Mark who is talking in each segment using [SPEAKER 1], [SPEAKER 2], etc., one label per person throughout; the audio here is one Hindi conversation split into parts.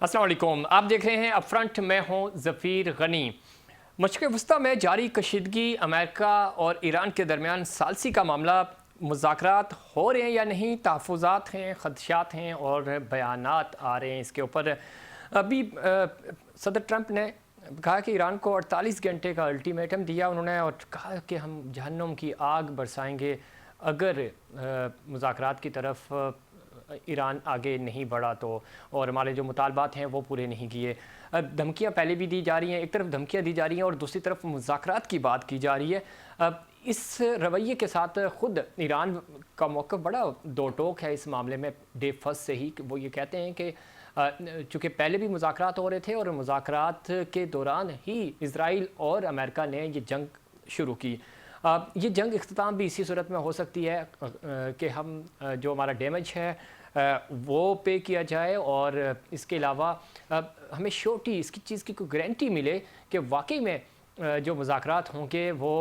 [SPEAKER 1] अस्सलाम वालेकुम। आप देख रहे हैं अपफ्रंट, मैं हूं ज़फ़ीर गनी। मशरिक़ वस्ता में जारी कशीदगी, अमेरिका और ईरान के दरमियान सालसी का मामला, मुज़ाकरात हो रहे हैं या नहीं, तहफ़्फ़ुज़ात हैं, ख़दशात हैं और बयानात आ रहे हैं इसके ऊपर। अभी सदर ट्रंप ने कहा कि ईरान को 48 घंटे का अल्टीमेटम दिया उन्होंने, और कहा कि हम जहन्नुम की आग बरसाएंगे अगर मुज़ाकरात की तरफ ईरान आगे नहीं बढ़ा तो, और हमारे जो मुतालबात हैं वो पूरे नहीं किए। धमकियाँ पहले भी दी जा रही हैं, एक तरफ धमकियाँ दी जा रही हैं और दूसरी तरफ मुज़ाकरात की बात की जा रही है। इस रवैये के साथ ख़ुद ईरान का मौक़िफ़ बड़ा दो टोक है इस मामले में। डे फर्स्ट से ही वो ये कहते हैं कि चूँकि पहले भी मुज़ाकरात हो रहे थे और मुज़ाकरात के दौरान ही इज़राइल और अमेरिका ने ये जंग शुरू की। ये जंग इख्तिताम भी इसी सूरत में हो सकती है कि हम जो हमारा डैमेज है वो पे किया जाए, और इसके अलावा हमें श्योरिटी इसकी चीज़ की कोई गारंटी मिले कि वाकई में जो मुज़ाकरात होंगे वो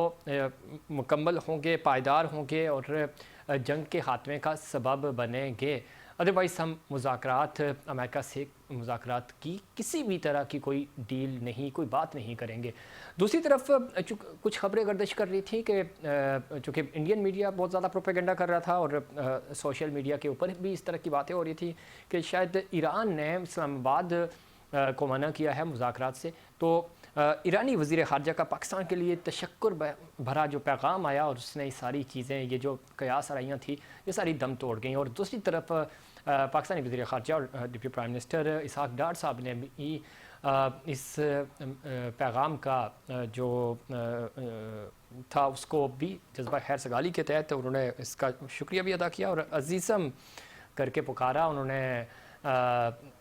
[SPEAKER 1] मुकम्मल होंगे, पायदार होंगे और जंग के खात्मे का सबब बनेंगे। अदरवाइज़ हम मुज़ाकरात, अमेरिका से मुज़ाकरात की किसी भी तरह की कोई डील नहीं, कोई बात नहीं करेंगे। दूसरी तरफ कुछ खबरें गर्दिश कर रही थी कि चूँकि इंडियन मीडिया बहुत ज़्यादा प्रोपेगेंडा कर रहा था और सोशल मीडिया के ऊपर भी इस तरह की बातें हो रही थी कि शायद ईरान ने इस्लामाबाद को मना किया है मुज़ाकरात से। तो ईरानी वज़ीर ख़ारजा का पाकिस्तान के लिए तशक्कुर भरा जो पैगाम आया, और उसने ये सारी चीज़ें, ये जो क़यास आराइयाँ थी, ये सारी दम तोड़ गई। और दूसरी तरफ पाकिस्तानी वज़ीर ख़ारजा और डिप्टी प्राइम मिनिस्टर इसहाक़ डार साहब ने भी इस पैगाम का जो था उसको भी जज्बा खैर सगाली के तहत उन्होंने इसका शुक्रिया भी अदा किया और अज़ीज़म करके पुकारा उन्होंने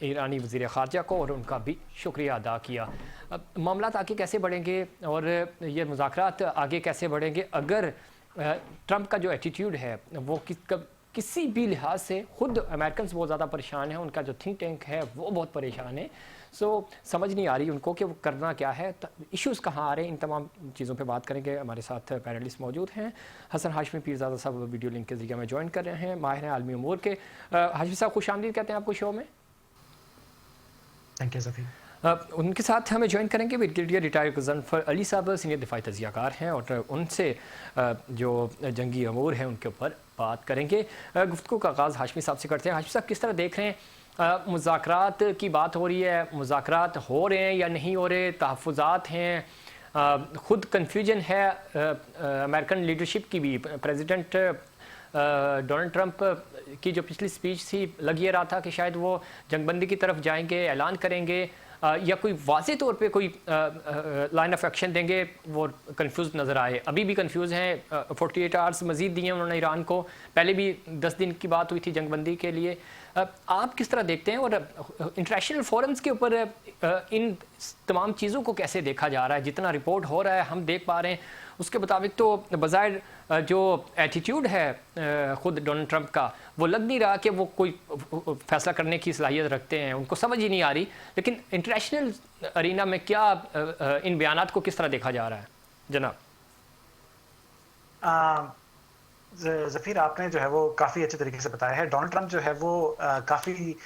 [SPEAKER 1] ईरानी वज़ीर ख़ारजा को, और उनका भी शुक्रिया अदा किया। अब मामलात आगे कैसे बढ़ेंगे और ये मुज़ाकरात आगे कैसे बढ़ेंगे अगर ट्रंप का जो एटीट्यूड है वो किसी भी लिहाज से, ख़ुद अमेरिकन बहुत ज़्यादा परेशान है, उनका जो थिंक टैंक है वो बहुत परेशान है। समझ नहीं आ रही उनको कि वो करना क्या है, इश्यूज़ कहाँ आ रहे हैं। इन तमाम चीज़ों पे बात करेंगे। हमारे साथ पैनलिस्ट मौजूद हैं। हसन हाशमी पीरज़ादा साहब वीडियो लिंक के ज़रिए में ज्वाइन कर रहे हैं, माहिर हैं आलमी उमूर के। हाशमी साहब खुशामदीद कहते हैं आपको शो में।
[SPEAKER 2] Thank you Zafeer.
[SPEAKER 1] उनके साथ हमें ज्वाइन करेंगे ब्रिगेडियर रिटायर्ड गज़नफ़र अली साहब, सीनियर दिफ़ाई तज़ियाकार हैं, और उनसे जो जंगी अमूर हैं उनके ऊपर बात करेंगे। गुफ्तगू का आगाज़ हाशमी साहब से करते हैं। हाशमी साहब, किस तरह देख रहे हैं मुज़ाकरात की बात हो रही है, मुज़ाकरात हो रहे हैं या नहीं हो रहे, तहफ़्फ़ुज़ात हैं, ख़ुद कन्फ्यूजन है अमेरिकन लीडरशिप की भी। प्रेसिडेंट डोनाल्ड ट्रंप की जो पिछली स्पीच थी, लग ये रहा था कि शायद वो जंगबंदी की तरफ जाएंगे, ऐलान करेंगे या कोई वाज़े तौर पे कोई लाइन ऑफ एक्शन देंगे, वो कंफ्यूज नज़र आए। अभी भी कंफ्यूज हैं। 48 आवर्स मज़ीद दिए उन्होंने ईरान को। पहले भी 10 दिन की बात हुई थी जंगबंदी के लिए। आप किस तरह देखते हैं, और इंटरनेशनल फोरम्स के ऊपर इन तमाम चीज़ों को कैसे देखा जा रहा है? जितना रिपोर्ट हो रहा है हम देख पा रहे हैं, उसके मुताबिक तो बज़ाहिर जो एटीट्यूड है ख़ुद डोनाल्ड ट्रंप का, वो लग नहीं रहा कि वो कोई फ़ैसला करने की सलाहियत रखते हैं। उनको समझ ही नहीं आ रही। लेकिन इंटरनेशनल अरीना में क्या इन बयानात को किस तरह देखा जा रहा है जनाब?
[SPEAKER 2] ज़फ़ीर, आपने जो है वो काफ़ी अच्छे तरीके से बताया है। डोनाल्ड ट्रंप जो है वो काफ़ी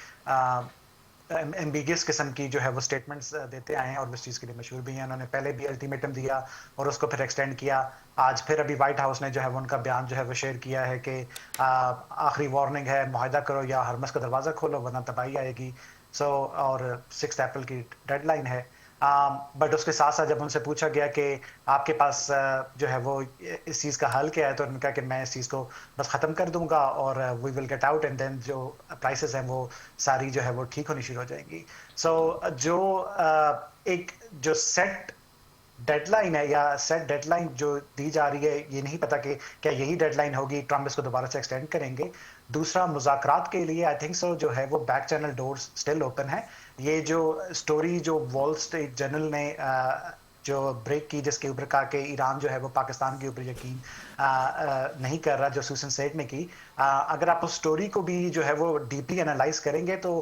[SPEAKER 2] एम्बिगियस किस्म की जो है वो स्टेटमेंट्स देते आए हैं और उस चीज़ के लिए मशहूर भी हैं। उन्होंने पहले भी अल्टीमेटम दिया और उसको फिर एक्सटेंड किया। आज फिर अभी व्हाइट हाउस ने जो है वो उनका बयान जो है वो शेयर किया है कि आखिरी वार्निंग है, मुआहदा करो या हरमस का दरवाज़ा खोलो वरना तबाही आएगी। और 6 अप्रैल की डेडलाइन है। बट उसके साथ साथ जब उनसे पूछा गया कि आपके पास जो है वो इस चीज़ का हल क्या है, तो उन्होंने कहा कि मैं इस चीज़ को बस ख़त्म कर दूंगा और we will get out and then जो प्राइसेस हैं वो सारी जो है वो ठीक होनी शुरू हो जाएंगी। जो एक जो सेट डेडलाइन है या सेट डेडलाइन जो दी जा रही है, ये नहीं पता कि क्या यही डेडलाइन होगी, ट्रंप इसको दोबारा से एक्सटेंड करेंगे। दूसरा, मुज़ाकरात के लिए आई थिंक सो जो है वो back channel doors still open है। ये जो स्टोरी जो वॉल स्ट्रीट जर्नल ने जो ब्रेक की, जिसके ऊपर कहा कि ईरान जो है वो पाकिस्तान के ऊपर यकीन नहीं कर रहा, जो सूसन सेट ने की, अगर आप उस स्टोरी को भी जो है वो डीपली एनालाइज करेंगे तो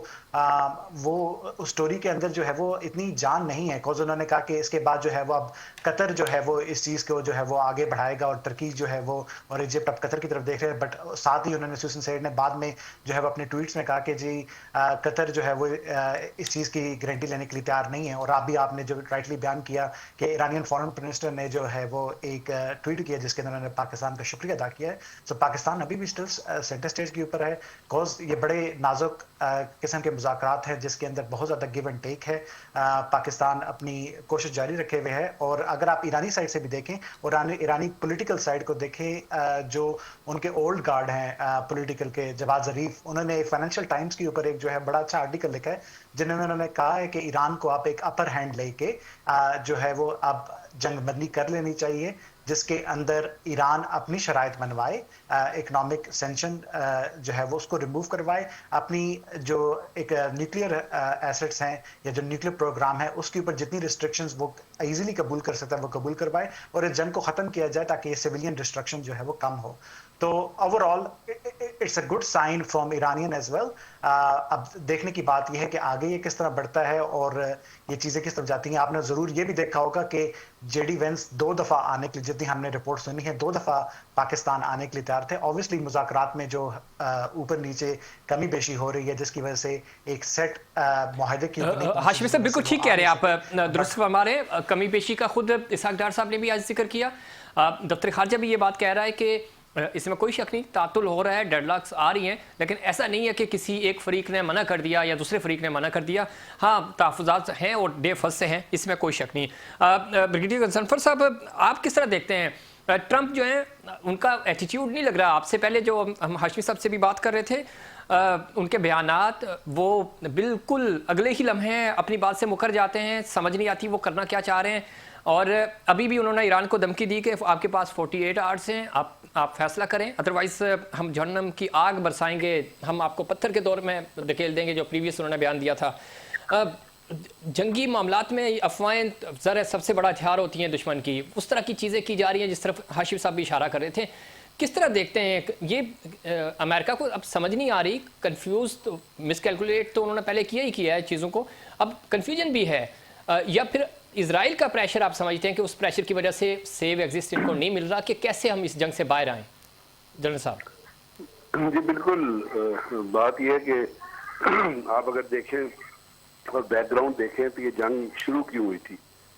[SPEAKER 2] वो उस स्टोरी के अंदर जो है वो इतनी जान नहीं है, बिकॉज उन्होंने कहा कि इसके बाद जो है वो अब कतर जो है वो इस चीज़ को जो है वो आगे बढ़ाएगा और तुर्की जो है वो और इजिप्ट अब कतर की तरफ देख रहे हैं। बट साथ ही उन्होंने सुसन सैयद ने बाद में जो है वो अपने ट्वीट्स में कहा कि जी कतर जो है वो इस चीज़ की गारंटी लेने के लिए तैयार नहीं है। और आपने जो राइटली बयान किया कि ईरानियन फॉरेन मिनिस्टर ने जो है वो एक ट्वीट किया जिसके अंदर उन्होंने पाकिस्तान का शुक्रिया अदा किया है। सो पाकिस्तान अभी भी स्टिल सेंटर स्टेज के ऊपर है, बिकॉज ये बड़े नाजुक किस्म के मुज़ाकरात हैं जिसके अंदर बहुत ज़्यादा गिव एंड टेक है। पाकिस्तान अपनी कोशिश जारी रखे हुए है। और अगर आप ईरानी साइड से भी देखें और ईरानी पॉलिटिकल साइड को देखें, जो उनके ओल्ड गार्ड हैं पॉलिटिकल के, जवाद ज़रीफ, उन्होंने फाइनेंशियल टाइम्स के ऊपर एक जो है बड़ा अच्छा आर्टिकल लिखा है जिन्होंने उन्होंने कहा है कि ईरान को आप एक अपर हैंड लेके जो है वो अब जंग बंदी कर लेनी चाहिए, जिसके अंदर ईरान अपनी शराइत बनवाए, इकोनॉमिक सेंक्शन जो है वो उसको रिमूव करवाए, अपनी जो एक न्यूक्लियर एसेट्स हैं या जो न्यूक्लियर प्रोग्राम है उसके ऊपर जितनी रिस्ट्रिक्शंस वो इजीली कबूल कर सकता है वो कबूल करवाए और इस जंग को ख़त्म किया जाए ताकि ये सिविलियन डिस्ट्रक्शन जो है वो कम हो। तो overall it's a good sign from Iranian as well. अब देखने की बात यह है कि आगे ये किस तरह बढ़ता है और ये चीज़ें किस तरफ जाती हैं। आपने ज़रूर ये भी देखा होगा कि जेडी वेंस 2 दफ़ा आने के लिए, जितनी हमने रिपोर्ट सुनी है, 2 दफ़ा पाकिस्तान आने के लिए तैयार थे। ऑब्वियसली मुज़ाकरात में जो ऊपर नीचे कमी बेशी हो रही है जिसकी वजह से एक सेट मुआहदे की
[SPEAKER 1] हाशिमी साहब बिल्कुल ठीक कह रहे हैं आप, दुरुस्त फरमा रहे हैं। कमी बेशी का खुद इसहाक डार साहब ने भी आज जिक्र किया, दफ्तर खारजा भी ये बात कह रहा है कि इसमें कोई शक नहीं, तातुल हो रहा है, डेडलॉक्स आ रही हैं, लेकिन ऐसा नहीं है कि किसी एक फरीक ने मना कर दिया या दूसरे फरीक ने मना कर दिया। हाँ, तहफ़्फ़ुज़ात हैं और डे फर्स्ट से हैं, इसमें कोई शक नहीं। ब्रिगेडियर गनसनफर साहब, आप किस तरह देखते हैं ट्रंप जो है उनका एटीट्यूड नहीं लग रहा? आपसे पहले जो हम हाशमी साहब से भी बात कर रहे थे, उनके बयानात वो बिल्कुल अगले ही लम्हे अपनी बात से मुकर जाते हैं, समझ नहीं आती वो करना क्या चाह रहे हैं। और अभी भी उन्होंने ईरान को धमकी दी कि आपके पास 48 आवर्स हैं, आप फैसला करें, अदरवाइज़ हम जहन्नम की आग बरसाएंगे, हम आपको पत्थर के दौर में धकेल देंगे, जो प्रीवियस उन्होंने बयान दिया था। जंगी मामलात में अफवाहें ज़रा सबसे बड़ा हथियार होती हैं दुश्मन की, उस तरह की चीज़ें की जा रही हैं जिस तरफ हाशिम साहब भी इशारा कर रहे थे। किस तरह देखते हैं ये? अमेरिका को अब समझ नहीं आ रही, कंफ्यूज तो मिसकैलकुलेट तो उन्होंने पहले किया ही किया है चीज़ों को, अब कन्फ्यूजन भी है, या फिर इजराइल का प्रेशर आप समझते हैं कि उस प्रेशर की वजह से सेव एग्जिस्ट इनको नहीं मिल रहा, कि कैसे हम इस जंग से बाहर आएँ? जनरल साहब
[SPEAKER 3] जी बिल्कुल, बात यह है कि आप अगर देखें और बैकग्राउंड देखें तो ये जंग शुरू क्यों हुई थी।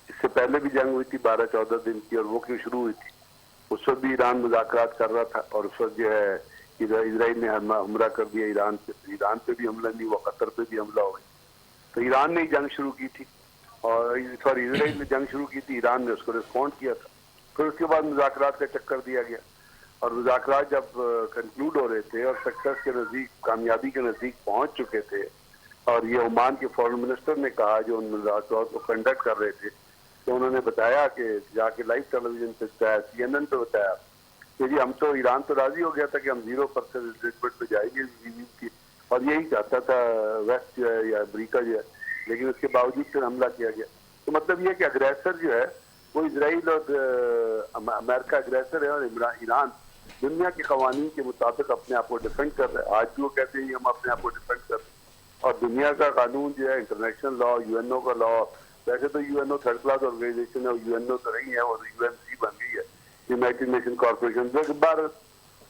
[SPEAKER 3] इससे पहले भी जंग हुई थी 12-14 दिन की, और वो क्यों शुरू हुई थी? उस वक्त भी ईरान मुज़ाकरात कर रहा था और उस वक्त जो है इजराइल ने हमला कर दिया ईरान पे भी हमला नहीं हुआ, कतर पे भी हमला हो गया। तो ईरान ने जंग शुरू की थी, और सॉरी इजराइल ने जंग शुरू की थी, ईरान ने उसको रिस्पॉन्ड किया था। फिर उसके बाद मुज़ाकरात का चक्कर दिया गया, और मुज़ाकरात जब कंक्लूड हो रहे थे और सक्सेस के नज़दीक, कामयाबी के नज़दीक पहुंच चुके थे, और ये ओमान के फॉरेन मिनिस्टर ने कहा जो उन मुज़ाकरात को कंडक्ट कर रहे थे, तो उन्होंने बताया कि जाके लाइव टेलीविजन पे बताया, CNN पे बताया कि जी हम तो, ईरान तो राजी हो गया था कि हम 0% एग्रीमेंट पे जाएंगे की, और यही चाहता था वेस्ट जो है या अमरीका जो है, लेकिन उसके बावजूद फिर हमला किया गया। तो मतलब ये कि अग्रेसर जो है वो इजराइल और अमेरिका अग्रेसर है, और ईरान दुनिया के कवानीन के मुताबिक अपने आप को डिफेंड कर रहा है। आज भी वो कहते हैं हम अपने आप को डिफेंड कर रहे हैं, और दुनिया का कानून जो है, इंटरनेशनल लॉ, यूएनओ का लॉ, वैसे तो यूएनओ थर्ड क्लास ऑर्गेनाइजेशन है, यूएनओ तो नहीं है, और यूएनसी बन गई है, यूनाइटेड नेशन कॉर्पोरेशन,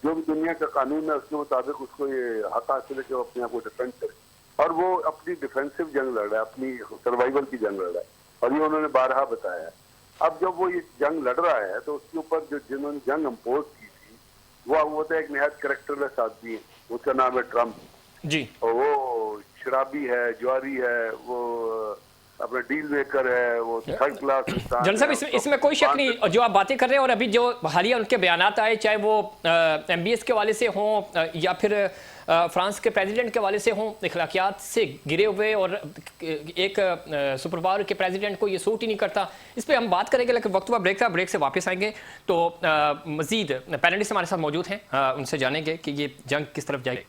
[SPEAKER 3] जो भी दुनिया का कानून है उसके मुताबिक उसको ये हक हासिल है कि वो अपने आप को डिफेंड करे, और वो अपनी डिफेंसिव जंग लड़ रहा है, अपनी सर्वाइवल की जंग लड़ रहा है, और ये उन्होंने बारहा बताया है। अब जब वो ये जंग लड़ रहा है तो उसके ऊपर जो जिन्होंने जंग इम्पोज की थी वो तो एक निहायत कैरेक्टरलेस आदमी है, उसका नाम है ट्रम्प
[SPEAKER 1] जी,
[SPEAKER 3] और वो शराबी है, ज्वारी है, वो अपना डील मेकर है, वो थर्ड क्लास इंसान।
[SPEAKER 1] जनरल साहब इसमें कोई शक नहीं, और जो आप बातें कर रहे हैं और अभी जो हालिया उनके बयानात आए, चाहे वो MBS के वाले से हों या फिर फ्रांस के प्रेसिडेंट के वाले से हों, अखलाकियात से गिरे हुए, और एक सुपर पावर के प्रेसिडेंट को ये सूट ही नहीं करता। इस पर हम बात करेंगे, लेकिन वक्त हुआ ब्रेक था, ब्रेक से वापस आएंगे तो मजीद पैनलिस्ट हमारे साथ मौजूद हैं, उनसे जानेंगे कि ये जंग किस तरफ जाएगी।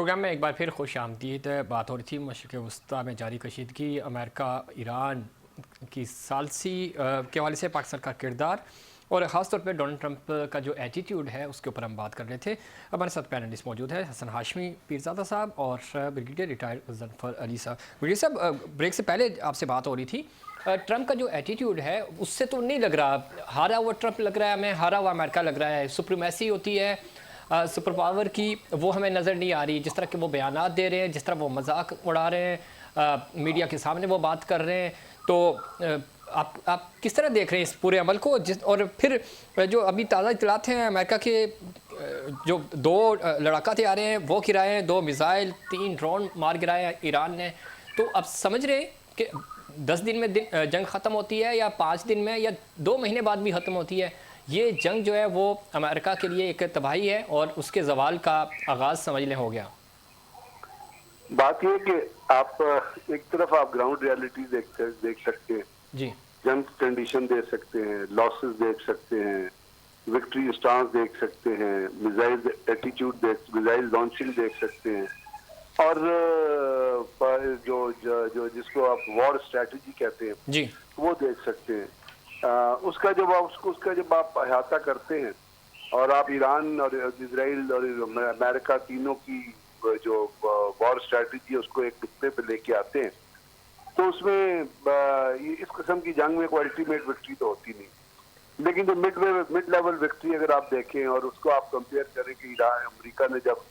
[SPEAKER 1] प्रोग्राम में एक बार फिर खुश आमदीद। बात हो रही थी मशरिक़ वस्ता में जारी कशीदगी, अमेरिका ईरान की सालसी के हवाले से पाकिस्तान का किरदार और ख़ास तौर पे डोनाल्ड ट्रंप का जो एटीट्यूड है उसके ऊपर हम बात कर रहे थे। हमारे साथ पैनलिस्ट मौजूद है हसन हाशमी पीरज़ादा साहब और ब्रिगेडियर रिटायर्ड ज़फ़र अली साहब। ब्रिगेडियर साहब, ब्रेक से पहले आपसे बात हो रही थी, ट्रंप का जो एटीट्यूड है उससे तो नहीं लग रहा हारा हुआ ट्रंप लग रहा है, हमें हारा हुआ अमेरिका लग रहा है। सुप्रीमेसी होती है सुपर पावर की, वो हमें नज़र नहीं आ रही। जिस तरह के वो बयानात दे रहे हैं, जिस तरह वो मजाक उड़ा रहे हैं, मीडिया के सामने वो बात कर रहे हैं, तो आप किस तरह देख रहे हैं इस पूरे अमल को? और फिर जो अभी ताज़ा इतलात हैं, अमेरिका के जो 2 लड़ाका तैयार हैं वो गिराए हैं, 2 मिसाइल 3 ड्रोन मार गिराए हैं ईरान ने। तो अब समझ रहे कि 10 दिन में जंग ख़त्म होती है या 5 दिन में या 2 महीने बाद भी ख़त्म होती है। ये जंग जो है वो अमेरिका के लिए एक तबाही है और उसके जवाल का आगाज़ समझ लें हो गया।
[SPEAKER 3] बात यह कि आप एक तरफ आप ग्राउंड रियलिटी देख सकते हैं
[SPEAKER 1] जी,
[SPEAKER 3] जंग कंडीशन देख सकते हैं, लॉसेस देख सकते हैं, विक्ट्री स्टांस देख सकते हैं, मिसाइल एटीट्यूड मिसाइल लॉन्चिंग देख सकते हैं, और जो जिसको आप वॉर स्ट्रेटजी कहते हैं
[SPEAKER 1] जी,
[SPEAKER 3] वो देख सकते हैं। उसका जब आप अहाता करते हैं और आप ईरान और इजराइल और अमेरिका तीनों की जो वॉर स्ट्रेटजी है उसको एक नुक्ते पे लेके आते हैं, तो उसमें इस किस्म की जंग में कोई अल्टीमेट विक्ट्री तो होती नहीं। लेकिन जो मिड लेवल विक्ट्री अगर आप देखें और उसको आप कंपेयर करें कि अमेरिका ने जब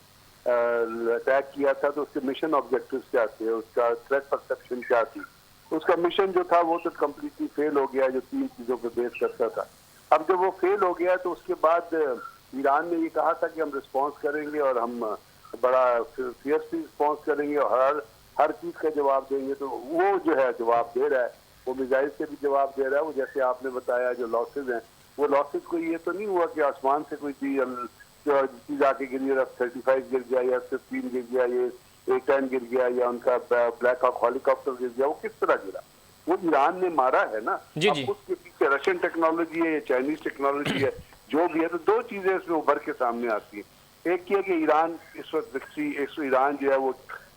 [SPEAKER 3] अटैक किया था तो उसके मिशन ऑब्जेक्टिव्स क्या थे, उसका थ्रेट परसेप्शन क्या थी, उसका मिशन जो था वो तो कम्प्लीटली फेल हो गया, जो 3 चीजों पे बेस करता था। अब जब वो फेल हो गया तो उसके बाद ईरान ने ये कहा था कि हम रिस्पॉन्स करेंगे और हम बड़ा फियर्सली रिस्पॉन्स करेंगे और हर चीज का जवाब देंगे। तो वो जो है जवाब दे रहा है, वो मिसाइल से भी जवाब दे रहा है। वो जैसे आपने बताया जो लॉसेज हैं, वो लॉसेज को ये तो नहीं हुआ कि आसमान से कोई चीज आके गिरी, F-35 गिर गया या F-15 गिर गया, ये A-10 गिर गया या उनका ब्लैक हॉक हेलीकॉप्टर गिर गया। वो किस तरह गिरा? वो ईरान ने मारा है ना।
[SPEAKER 1] जी,
[SPEAKER 3] अब
[SPEAKER 1] जी।
[SPEAKER 3] उसके पीछे रशियन टेक्नोलॉजी है या चाइनीज टेक्नोलॉजी है, जो भी है, तो 2 चीजें इसमें उभर के सामने आती है। एक ये कि ईरान इस वक्त विक्ट्री, ईरान जो है वो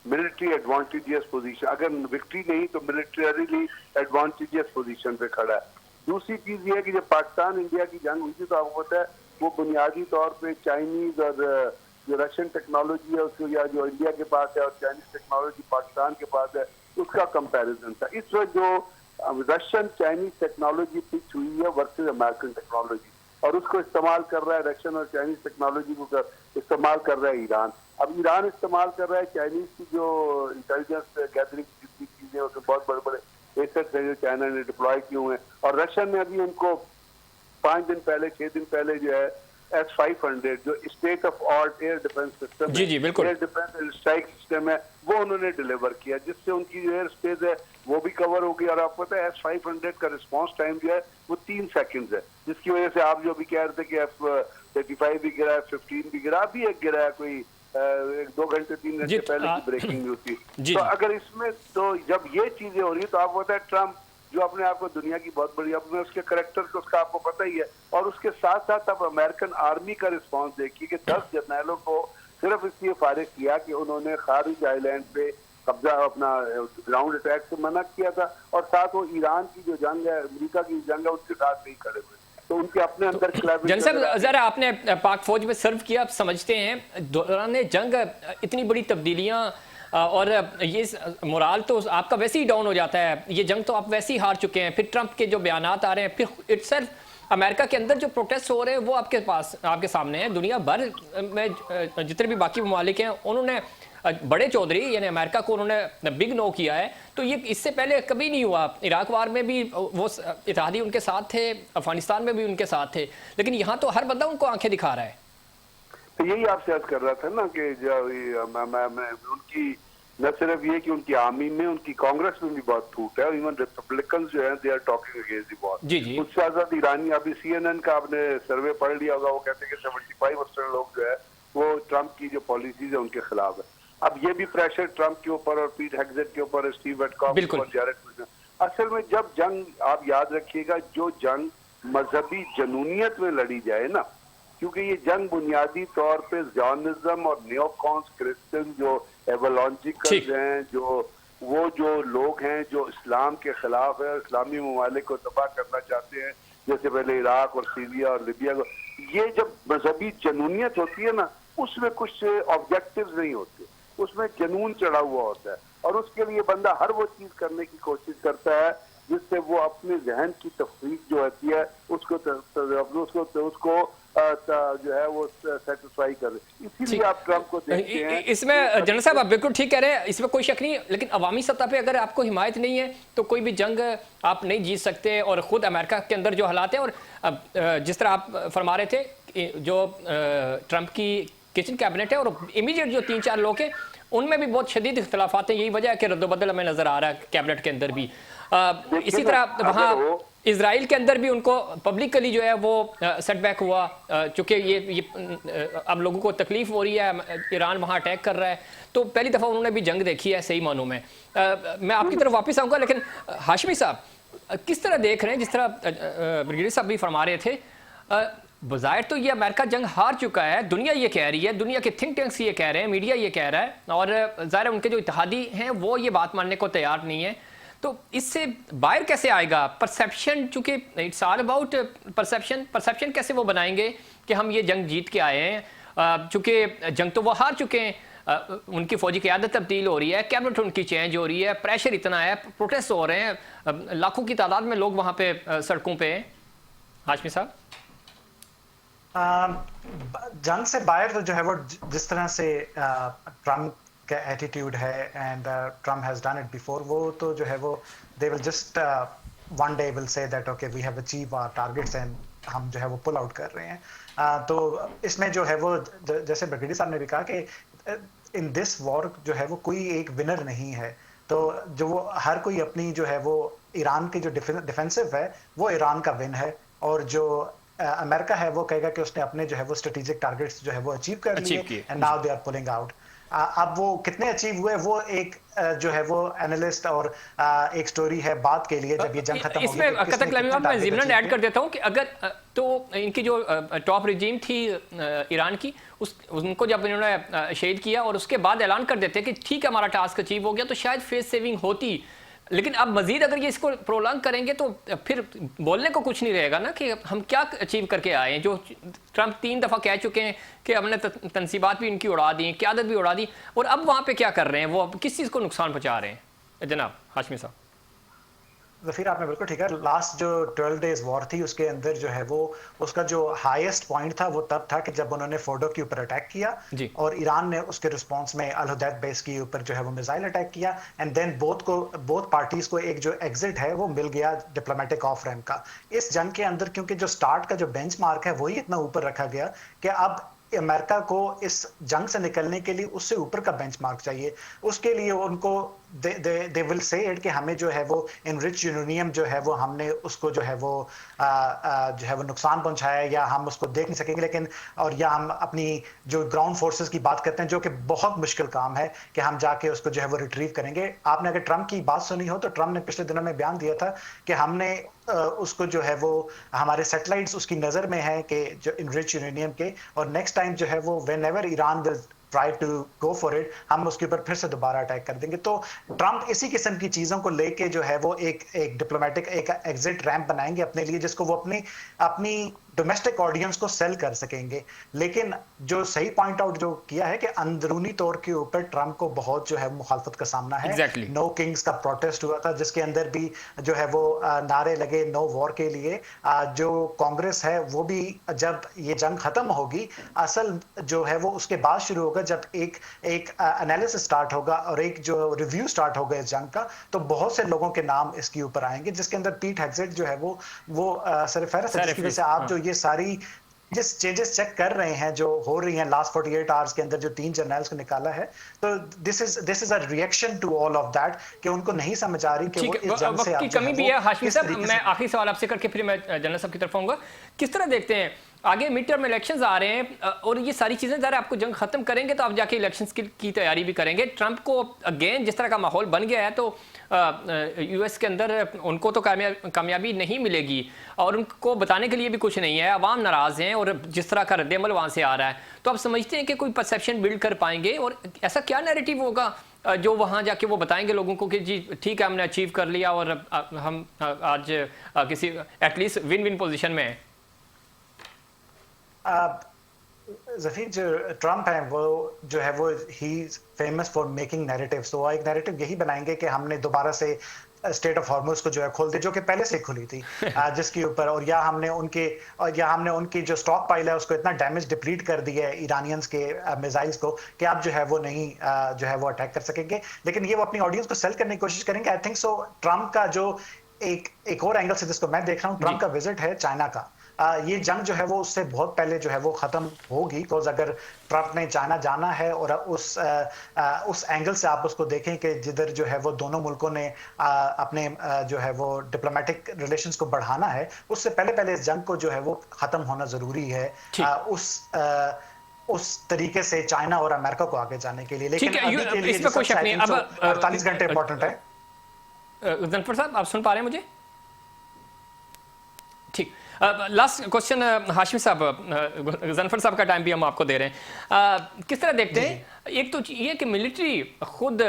[SPEAKER 3] मिलिट्री एडवांटेजियस पोजीशन, अगर विक्ट्री नहीं तो मिलिटरीली एडवांटेजियस पोजीशन पे खड़ा है। दूसरी चीज ये है कि जब पाकिस्तान इंडिया की जंग हुई थी तो आपको पता है वो बुनियादी तौर पे चाइनीज और जो रशियन टेक्नोलॉजी है उसको, या जो इंडिया के पास है और चाइनीज टेक्नोलॉजी पाकिस्तान के पास है, उसका कंपैरिजन था। इस वक्त जो रशियन चाइनीज टेक्नोलॉजी पिच हुई है वर्सेस अमेरिकन टेक्नोलॉजी, और उसको इस्तेमाल कर रहा है रशियन और चाइनीज टेक्नोलॉजी को इस्तेमाल कर रहा है ईरान। अब ईरान इस्तेमाल कर रहा है चाइनीज की जो इंटेलिजेंस गैदरिंग जितनी चीजें, उसमें बहुत बड़े बड़े एसेट्स हैं जो चाइना ने डिप्लॉय किए हुए हैं, और रशियन ने अभी उनको 5 दिन पहले 6 दिन पहले जो है S-500 जो state of art air defence system
[SPEAKER 1] जी, जी, बिल्कुल।
[SPEAKER 3] एयर डिफेंस स्ट्राइक सिस्टम है, वो उन्होंने डिलीवर किया, जिससे उनकी जो एयर स्पेस है वो भी कवर हो गई। और आपको पता है S-500 का रिस्पांस टाइम जो है वो 3 सेकंड्स है, जिसकी वजह से आप जो भी कह रहे थे कि F-35 भी गिरा है, F-15 भी गिरा, अभी एक गिरा है कोई 2 घंटे 3 घंटे पहले की ब्रेकिंग न्यूज थी। तो अगर इसमें तो जब ये चीजें हो रही है तो आपको पता है ट्रम्प जो अपने आप को दुनिया की बहुत बड़ी, अपने उसके करेक्टर को उसका आपको पता ही है, और उसके साथ साथ अब अमेरिकन आर्मी का रिस्पांस देखिए कि 10 जर्नैलों को सिर्फ इसलिए फारिग किया कि उन्होंने खारिज आइलैंड पे कब्जा अपना ग्राउंड अटैक से मना किया था, और साथ वो ईरान की जो जंग है, अमेरिका की जंग है, उसके साथ नहीं खड़े हुए। तो उनके अपने अंदर
[SPEAKER 1] जन साहब, जरा आपने पाक फौज में सर्व किया, आप समझते हैं दौरान जंग इतनी बड़ी तब्दीलियां और ये मोराल तो आपका वैसे ही डाउन हो जाता है। ये जंग तो आप वैसे ही हार चुके हैं, फिर ट्रंप के जो बयानात आ रहे हैं, फिर इट्सल्फ अमेरिका के अंदर जो प्रोटेस्ट हो रहे हैं वो आपके सामने है। दुनिया भर में जितने भी बाकी ममालिक हैं उन्होंने बड़े चौधरी यानी अमेरिका को उन्होंने बिग नो किया है। तो ये इससे पहले कभी नहीं हुआ। इराक वार में भी वो इत्तेहादी उनके साथ थे, अफगानिस्तान में भी उनके साथ थे, लेकिन यहाँ तो हर बंदा उनको आंखें दिखा रहा है।
[SPEAKER 3] तो यही आपसे अर्ज कर रहा था ना कि उनकी न सिर्फ ये कि उनकी आर्मी में, उनकी कांग्रेस में भी बहुत फूट है, इवन रिपब्लिकन जो है they are talking against the war.
[SPEAKER 1] जी, जी।
[SPEAKER 3] उससे आजाद ईरानी, अभी CNN का आपने सर्वे पढ़ लिया होगा, वो कहते हैं कि 75% लोग जो है वो ट्रंप की जो पॉलिसीज है उनके खिलाफ है। अब ये भी प्रेशर ट्रंप के ऊपर और पीट हेग्सेट के ऊपर, स्टीव विटकॉफ के ऊपर, जैरेड कुशनर। असल में जब जंग, आप याद रखिएगा, जो जंग मजहबी जनूनियत में लड़ी जाए ना, क्योंकि ये जंग बुनियादी तौर पे जॉनिज्म और नियोकॉन्स क्रिश्चियन जो एवोलॉजिकल हैं, जो लोग हैं जो इस्लाम के खिलाफ है, इस्लामी ममालिक को तबाह करना चाहते हैं, जैसे पहले इराक और सीरिया और लिबिया को, ये जब मजहबी जनूनियत होती है ना, उसमें कुछ ऑब्जेक्टिव्स नहीं होते, उसमें जनून चढ़ा हुआ होता है, और उसके लिए बंदा हर वो चीज करने की कोशिश करता है जिससे वो अपने जहन की तफरीक जो होती है उसको जो है वो सेटिस्फाई करे। इसीलिए आप ट्रम्प को देखते हैं।
[SPEAKER 1] इसमें जनरल साहब आप बिल्कुल ठीक कह रहे हैं, इसमें कोई शक नहीं है, लेकिन अवामी सतह पे अगर आपको हिमायत नहीं है तो कोई भी जंग आप नहीं जीत सकते। और ख़ुद अमेरिका के अंदर जो हालात हैं, और जिस तरह आप फरमा रहे थे, जो ट्रम्प की किचन कैबिनेट है और इमीडिएट जो 3-4 लोग हैं उनमें भी बहुत शदीद इख्तलाफात हैं। यही वजह है कि रद्दोबदल हमें नजर आ रहा है कैबिनेट के अंदर भी। इसी तरह वहाँ इजराइल के अंदर भी उनको पब्लिकली जो है वो सेटबैक हुआ, चूँकि ये अब लोगों को तकलीफ हो रही है, ईरान वहाँ अटैक कर रहा है, तो पहली दफ़ा उन्होंने भी जंग देखी है सही मानों में। मैं आपकी तरफ वापस आऊँगा, लेकिन हाशमी साहब किस तरह देख रहे हैं, जिस तरह ब्रिगेडियर साहब भी फरमा रहे थे, बज़ाहिर तो ये अमेरिका जंग हार चुका है, दुनिया ये कह रही है, दुनिया के थिंक टैंक्स ये कह रहे हैं, मीडिया ये कह रहा है, और ज़ाहिर उनके जो इत्तेहादी हैं वो ये बात मानने को तैयार नहीं है। तो इससे बाहर कैसे आएगा परसेप्शन, चूँकि इट्स ऑल अबाउट परसेप्शन कैसे वो बनाएंगे कि हम ये जंग जीत के आए हैं, चूँकि जंग तो वो हार चुके हैं, उनकी फौजी क़यादत तब्दील हो रही है, कैबिनेट उनकी चेंज हो रही है, प्रेशर इतना है, प्रोटेस्ट हो रहे हैं, लाखों की तादाद में लोग वहाँ पे सड़कों पे हैं। हाशमी साहब,
[SPEAKER 2] जंग से बाहर तो जो है वो जिस तरह से ट्रम्प का एटीट्यूड है, and Trump has done it before, वो तो जो है वो they will just one day will say that okay we have achieve our targets and हम जो है वो पुल आउट कर रहे हैं। तो इसमें जो है वो जैसे ब्रिगेडियर साहब ने भी कहा कि इन दिस वॉर जो है वो कोई एक विनर नहीं है। तो जो वो हर कोई अपनी जो है वो ईरान की जो डिफेंसिव है वो ईरान का विन है, और जो अमेरिका है वो कहेगा कि उसने अपने जो है वो स्ट्रेटेजिक टारगेट्स जो है वो अचीव कर लिए, and now they are pulling out. अब वो कितने अचीव हुए वो एक जो है वो एनालिस्ट और एक स्टोरी है बात के लिए, जब ये जंग खत्म होगी।
[SPEAKER 1] इसमें कतक लमीम मैं ज़िमनन ऐड कर देता हूँ कि अगर तो इनकी जो टॉप रिजीम थी ईरान की, उनको जब इन्होंने शहीद किया और उसके बाद ऐलान कर देते कि ठीक है हमारा टास्क अचीव हो गया, तो शायद फेस सेविंग होती। लेकिन अब मजीद अगर ये इसको प्रोलॉन्ग करेंगे तो फिर बोलने को कुछ नहीं रहेगा ना कि हम क्या अचीव करके आए हैं। जो ट्रम्प 3 दफ़ा कह चुके हैं कि हमने तनसीबात भी इनकी उड़ा दी, क़यादत भी उड़ा दी, और अब वहाँ पे क्या कर रहे हैं, वो किस चीज़ को नुकसान पहुँचा रहे हैं। जनाब हाशमी साहब।
[SPEAKER 2] ज़फ़ीर आपने बिल्कुल ठीक है। लास्ट जो 12 डेज वॉर थी उसके अंदर जो है वो उसका जो हाईएस्ट पॉइंट था वो तब था कि जब उन्होंने फोर्डो के ऊपर अटैक किया और ईरान ने उसके रिस्पांस में अल हुदैद बेस के ऊपर जो है वो मिसाइल अटैक किया, एंड देन बोथ पार्टीज को एक जो एग्जिट है वो मिल गया डिप्लोमेटिक ऑफ रैंप का। इस जंग के अंदर क्योंकि जो स्टार्ट का जो बेंचमार्क है वही इतना ऊपर रखा गया कि अब अमेरिका को इस जंग से निकलने के लिए उससे ऊपर का बेंचमार्क चाहिए। उसके लिए उनको दे विल से इट कि हमें जो है वो इनरिच यूरेनियम जो है वो हमने उसको जो है वो नुकसान पहुंचाया या हम उसको देख नहीं सकेंगे, लेकिन और या हम अपनी जो ग्राउंड फोर्सेस की बात करते हैं जो कि बहुत मुश्किल काम है कि हम जाके उसको जो है वो रिट्रीव करेंगे। आपने अगर ट्रम्प की बात सुनी हो तो ट्रम्प ने पिछले दिनों में बयान दिया था कि हमने उसको जो है वो हमारे सैटेलाइट्स उसकी नज़र में है कि जो इनरिच यूरेनियम के, और नेक्स्ट टाइम जो है वो whenever Iran will try to go for it हम उसके ऊपर फिर से दोबारा अटैक कर देंगे। तो ट्रम्प इसी किस्म की चीज़ों को लेके जो है वो एक डिप्लोमेटिक एक एग्जिट रैंप बनाएंगे अपने लिए, जिसको वो अपनी डोमेस्टिक ऑडियंस को सेल कर सकेंगे। लेकिन जो सही पॉइंट आउट जो किया है कि अंदरूनी तौर के ऊपर ट्रम्प को बहुत जो है मुखालफत का सामना है। नो किंग्स का प्रोटेस्ट हुआ था जिसके अंदर भी जो है वो नारे लगे नो वॉर के लिए। जो कांग्रेस है वो भी जब ये जंग खत्म होगी असल जो है वो उसके बाद शुरू होगा, जब एक एनालिसिस स्टार्ट होगा और एक जो रिव्यू स्टार्ट होगा इस जंग का, तो बहुत से लोगों के नाम इसके ऊपर आएंगे जिसके अंदर पीट हेग्सेट जो है वो सरफहरिस्त है, जिसकी वजह से आप जो ये सारी जिस चेंजेस चेक कर रहे हैं जो हो रही हैं लास्ट 48 आवर्स के अंदर जो 3 जर्नल्स को निकाला है, तो this is a reaction to all of that कि उनको नहीं समझ आ रही कि वो इस जंग से
[SPEAKER 1] की कमी भी है। हाशमी साहब, मैं आखिरी सवाल आपसे करके फिर मैं जनरल साहब की तरफ आऊंगा। किस तरह देखते हैं आगे मिड टर्म इलेक्शंस आ रहे हैं और ये सारी चीज़ें ज़रा आपको जंग ख़त्म करेंगे तो आप जाके इलेक्शंस की तैयारी भी करेंगे। ट्रंप को अगेन जिस तरह का माहौल बन गया है तो यूएस के अंदर उनको तो कामयाबी नहीं मिलेगी और उनको बताने के लिए भी कुछ नहीं है। अवाम नाराज़ हैं और जिस तरह का रद्द-ए-अमल वहाँ से आ रहा है, तो आप समझते हैं कि कोई परसेप्शन बिल्ड कर पाएंगे और ऐसा क्या नैरेटिव होगा जो वहाँ जाके वो बताएंगे लोगों को कि जी ठीक है हमने अचीव कर लिया और हम आज किसी एटलीस्ट विन विन पोजीशन में हैं।
[SPEAKER 2] जफीर जो ट्रम्प है वो जो है वो ही फेमस फॉर मेकिंग नैरेटिव्स, तो एक नैरेटिव यही बनाएंगे कि हमने दोबारा से स्टेट ऑफ हॉर्मुज को जो है खोल दी, जो कि पहले से खुली थी जिसके ऊपर, और या हमने उनकी जो स्टॉक पाइल है उसको इतना डैमेज डिप्लीट कर दिया है ईरानियंस के मिसाइल्स को कि आप जो है वो नहीं जो है वो अटैक कर सकेंगे। लेकिन ये वो अपनी ऑडियंस को सेल करने की कोशिश करेंगे। आई थिंक सो ट्रम्प का जो एक और एंगल से जिसको मैं देख रहा हूँ, ट्रम्प का विजिट है चाइना का, ये जंग जो है वो उससे बहुत पहले जो है वो खत्म होगी। बिकॉज अगर ट्रंप ने चाइना जाना है और उस एंगल से आप उसको देखें कि जिधर जो है वो दोनों मुल्कों ने अपने जो है वो डिप्लोमेटिक रिलेशंस को बढ़ाना है, उससे पहले इस जंग को जो है वो खत्म होना जरूरी है उस तरीके से चाइना और अमेरिका को आगे जाने के लिए। लेकिन अभी के लिए
[SPEAKER 1] इसमें कोई शक नहीं, अब
[SPEAKER 2] 48 घंटे इंपॉर्टेंट है।
[SPEAKER 1] गजनफर साहब आप सुन पा रहे हैं मुझे? ठीक, लास्ट क्वेश्चन हाशिम साहब, गजनफर साहब का टाइम भी हम आपको दे रहे हैं। किस तरह देखते हैं, एक तो ये कि मिलिट्री खुद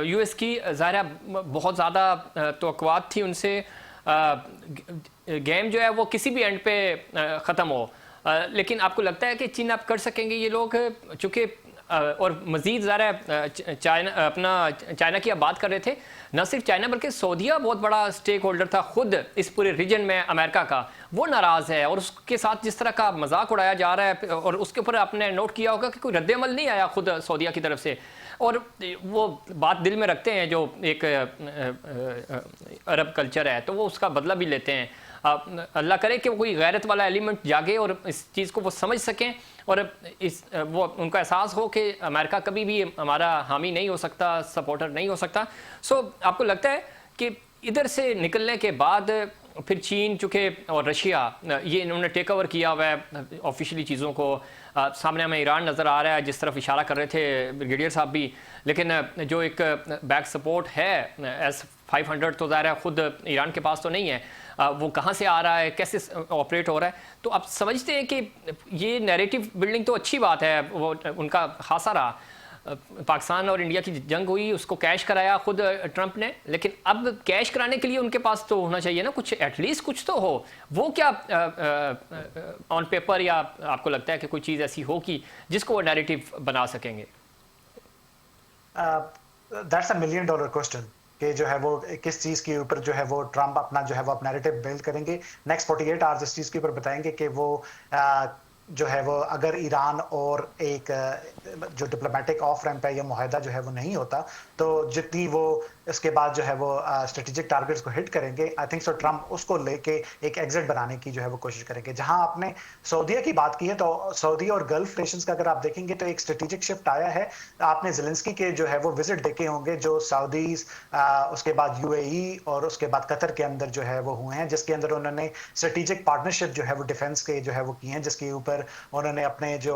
[SPEAKER 1] यूएस की ज़ाहिर बहुत ज़्यादा तवक्कुआत थी उनसे, गेम जो है वो किसी भी एंड पे ख़त्म हो, लेकिन आपको लगता है कि चीन आप कर सकेंगे ये लोग, चूँकि और मज़ीद ज़रा चाइना की आप बात कर रहे थे, न सिर्फ चाइना बल्कि सऊदीया बहुत बड़ा स्टेक होल्डर था खुद इस पूरे रीजन में अमेरिका का, वो नाराज़ है और उसके साथ जिस तरह का मजाक उड़ाया जा रहा है, और उसके ऊपर आपने नोट किया होगा कि कोई रद्द-ए-अमल नहीं आया खुद सऊदीया की तरफ से, और वो बात दिल में रखते हैं जो एक अरब कल्चर है, तो वो उसका बदला भी लेते हैं। अल्लाह करे कि वो कोई गैरत वाला एलिमेंट जागे और इस चीज़ को वो समझ सकें और वो उनका एहसास हो कि अमेरिका कभी भी हमारा हामी नहीं हो सकता, सपोर्टर नहीं हो सकता। सो आपको लगता है कि इधर से निकलने के बाद फिर चीन चूँकि और रशिया ये इन्होंने टेक ओवर किया हुआ है ऑफिशियली चीज़ों को, सामने हमें ईरान नज़र आ रहा है जिस तरफ इशारा कर रहे थे ब्रिगेडियर साहब भी, लेकिन जो एक बैक सपोर्ट है S-500 तो ज़ाहिर है खुद ईरान के पास तो नहीं है, वो कहाँ से आ रहा है, कैसे ऑपरेट हो रहा है, तो आप समझते हैं कि ये नैरेटिव बिल्डिंग तो अच्छी बात है, वो उनका खासा रहा। पाकिस्तान और इंडिया की जंग हुई, उसको कैश कराया खुद ट्रंप ने, लेकिन अब कैश कराने के लिए उनके पास तो होना चाहिए ना कुछ, एटलीस्ट कुछ तो हो। वो क्या ऑन पेपर या आपको लगता है कि कोई चीज़ ऐसी हो कि जिसको वो नैरेटिव बना सकेंगे?
[SPEAKER 2] दैट्स अ $1 मिलियन क्वेश्चन कि जो है वो किस चीज़ के ऊपर जो है वो ट्रंप अपना जो है वो नैरेटिव बिल्ड करेंगे। नेक्स्ट 48 आवर्स इस चीज़ के ऊपर बताएंगे कि वो जो है वो अगर ईरान और एक जो डिप्लोमेटिक ऑफ रैंप है या मुआहदा जो है वो नहीं होता, तो जितनी वो इसके बाद जो है वो स्ट्रेटेजिक टारगेट्स को हिट करेंगे, आई थिंक सो ट्रंप उसको लेके एक एग्जिट बनाने की जो है वो कोशिश करेंगे। जहां आपने सऊदीया की बात की है, तो सऊदी और गल्फ नेशंस का अगर आप देखेंगे तो एक स्ट्रेटेजिक शिफ्ट आया है। आपने ज़ेलेंस्की के जो है वो विजिट देखे होंगे, जो सऊदीज उसके बाद यूएई और उसके बाद कतर के अंदर जो है वो हुए हैं, जिसके अंदर उन्होंने स्ट्रेटेजिक पार्टनरशिप जो है वो डिफेंस के जो है वो की हैं, जिसके ऊपर उन्होंने अपने जो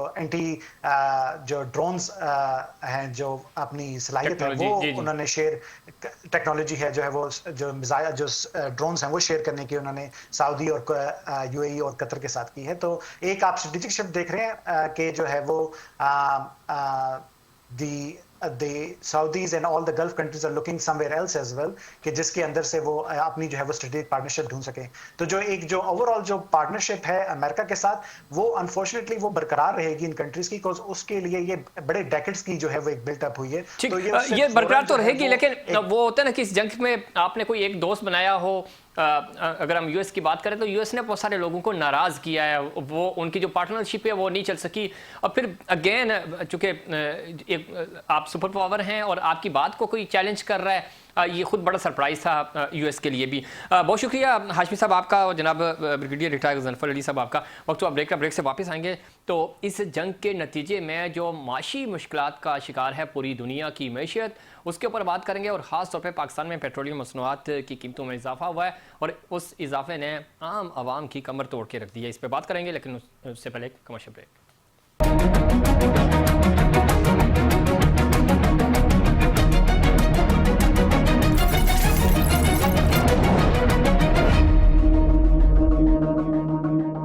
[SPEAKER 2] जो ड्रोन्स हैं जो अपनी सलाहियत है वो उन्होंने शेयर, टेक्नोलॉजी है जो है वो जो मिसाइल जो ड्रोन्स हैं वो शेयर करने की उन्होंने सऊदी और यूएई और कतर के साथ की है। तो एक आप स्ट्रेटेजिक शिफ्ट देख रहे हैं कि जो है वो the Saudis and all the Gulf countries are looking somewhere else as well, कि जिसके अंदर से वो अपनी जो है वो स्ट्रेटेजिक पार्टनरशिप ढूंढ सके। तो जो एक जो ओवरऑल जो पार्टनरशिप है अमेरिका के साथ, वो अनफॉर्चुनेटली वो बरकरार रहेगी इन कंट्रीज की, बिकॉज उसके लिए ये बड़े डेकेड्स की जो है वो एक बिल्टअप हुई है।
[SPEAKER 1] तो ये बरकरार तो रहेगी, लेकिन वो होता है ना कि इस जंग में आपने कोई एक दोस्त बनाया हो, अगर हम यूएस की बात करें तो यूएस ने बहुत सारे लोगों को नाराज़ किया है, वो उनकी जो पार्टनरशिप है वो नहीं चल सकी, और फिर अगेन चूँकि आप सुपर पावर हैं और आपकी बात को कोई चैलेंज कर रहा है, ये खुद बड़ा सरप्राइज़ था यूएस के लिए भी। बहुत शुक्रिया हाशमी साहब आपका और जनाब ब्रिगेडियर रिटायर्ड गजनफर अली साहब आपका। वक्त तो ब्रेक से वापस आएंगे। तो इस जंग के नतीजे में जो माशी मुश्किलात का शिकार है पूरी दुनिया की मैशियत, उसके ऊपर बात करेंगे। और ख़ास तौर पे पाकिस्तान में पेट्रोलियम मसनूआत की कीमतों में इजाफा हुआ है और उस इजाफे ने आम आवाम की कमर तोड़ के रख दी है। इस पर बात करेंगे, लेकिन उससे पहले एक कमर्शियल ब्रेक।